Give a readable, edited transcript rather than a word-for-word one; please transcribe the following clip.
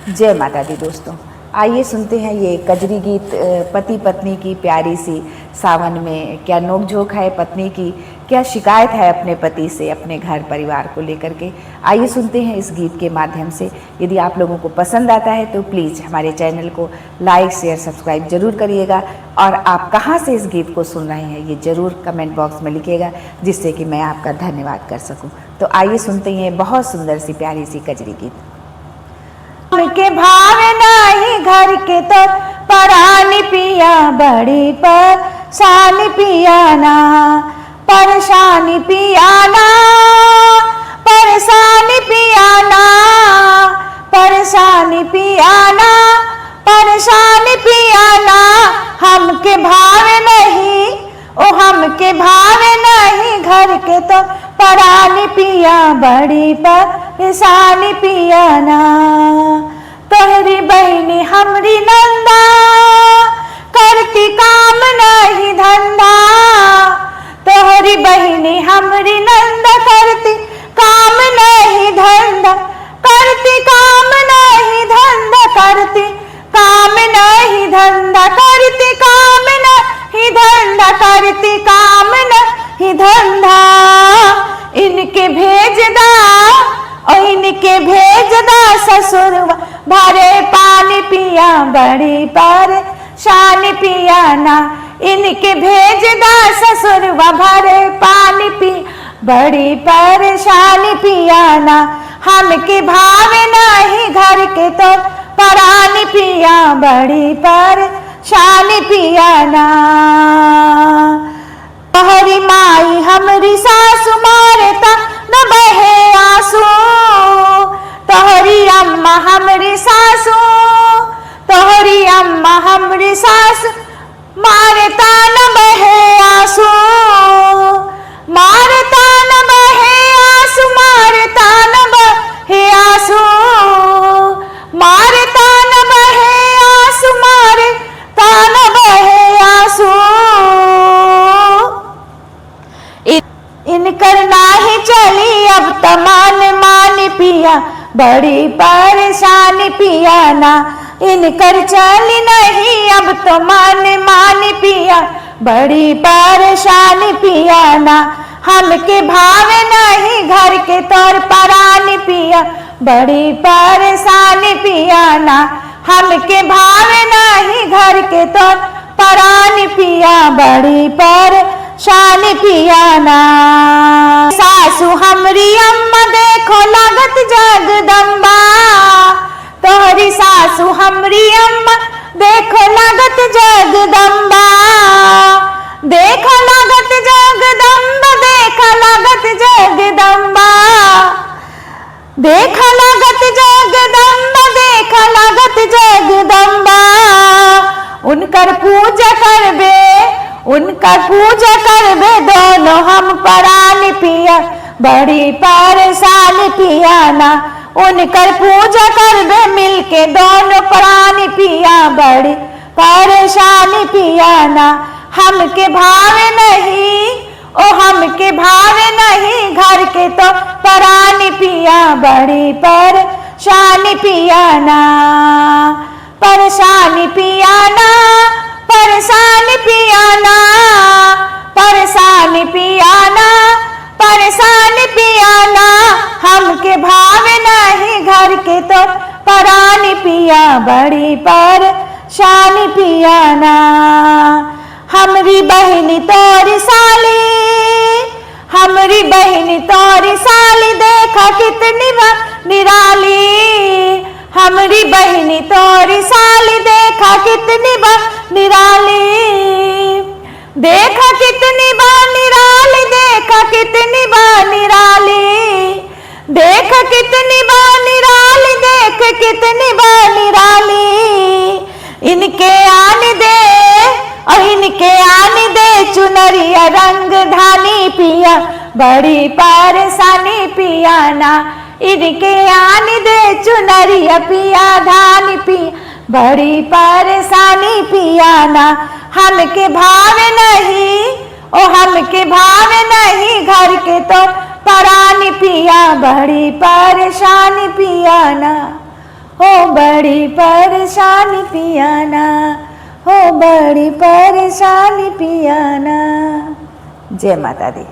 जय माता दी दोस्तों, आइए सुनते हैं ये कजरी गीत पति पत्नी की प्यारी सी। सावन में क्या नोकझोंक है पत्नी की, क्या शिकायत है अपने पति से, अपने घर परिवार को लेकर के। आइए सुनते हैं इस गीत के माध्यम से। यदि आप लोगों को पसंद आता है तो प्लीज़ हमारे चैनल को लाइक शेयर सब्सक्राइब जरूर करिएगा, और आप कहाँ से इस गीत को सुन रहे हैं ये ज़रूर कमेंट बॉक्स में लिखिएगा, जिससे कि मैं आपका धन्यवाद कर सकूँ। तो आइए सुनते हैं बहुत सुंदर सी प्यारी सी कजरी गीत। के भाव नाही घर के तो परानी पिया बड़ी परेशानी पिया ना, परेशानी पिया ना, परेशानी पिया ना, परेशानी पिया ना, परेशानी पिया ना। हमके भाव नहीं, ओ हमके भाव नहीं घर के तो परानी पिया बड़ी परेशानी पिया ना। तोहरी बहनी हमरी नंदा करती काम नहीं धंधा, तोहरी बहनी हमरी नंदा करती काम नहीं धंधा, करती काम नहीं धंधा, करती काम नहीं धंधा, करती काम नहीं धंधा, करती काम नहीं धंधा। इनके भेजदा और इनके भेजदा ससुरवा भरे पानी पिया बड़ी परेशानी पिया ना। इनके भेजदा ससुरवा भरे पानी पिया बड़ी परेशानी पिया ना। हमके भाव नहीं घर के तो परानी पिया बड़ी परेशानी पिया ना। तोहरी माई हमरी सासु मारता न बहे आंसू, तोहरी अम्मा हमरी सासु, तोहरी अम्मा हमरी सासु मारता न बहे आंसू, मारता न बहे आंसू, मारता न बहे आंसू, मारता न बहे आंसू, मारता न बहे आंसू। इनकर नाही चली अब तमान मानी पिया बड़ी परेशानी पिया ना। इनकर चली नहीं अब तो मानी पिया बड़ी परेशानी पिया ना। हमके भाव नहीं घर के तौर परानी पिया बड़ी परेशानी पिया ना। हमके भाव नहीं घर के तौर परानी पिया बड़ी परेशानी पिया ना। सासू हमरी अम्मा देखो लागत जगदम्बा, तोहरी सासू हमरी अम्मा देखो लागत जगदम्बा, देखो लागत जगदम्बा, देखो लागत जगदम्बा, देखो लागत जगदम्बा, देखो लागत जगदम्बा। उनकर पूजा करबे, उनकर पूजा करबे दोनों हम परानी पिया बड़ी परेशानी पिया ना। उनकर पूजा करबे मिलके दोनों परानी पिया बड़ी परेशानी पिया ना। हमके भाव नहीं, ओ हमके भाव नहीं घर के तो परानी पिया बड़ी परेशानी पिया ना। परेशानी पिया ना, परेशानी पिया ना, परेशानी पिया ना, परेशानी पिया ना। हमके भाव नहीं घर के तो परानी पिया बड़ी परेशानी पिया ना। हमरी बहनी तोरी साली, हमरी बहनी तोरी साली देखा कितनी निराली, हमरी बहनी तोरी साली देखा कितनी निराली, देखा कितनी निराली, देखा कितनी निराली, देखा कितनी निराली, देख कितनी निराली। इनके आने दे और इनके आने दे चुनरिया रंग धानी पिया बड़ी परेशानी पिया ना। इनके आने दे चुनरिया पिया धानी पिया बड़ी परेशानी पिया ना। हमके भाव नहीं, ओ हमके भाव नहीं घर के तो परानी पिया बड़ी परेशानी पिया ना। हो बड़ी परेशानी पियाना, हो बड़ी परेशानी पियाना। जय माता दी।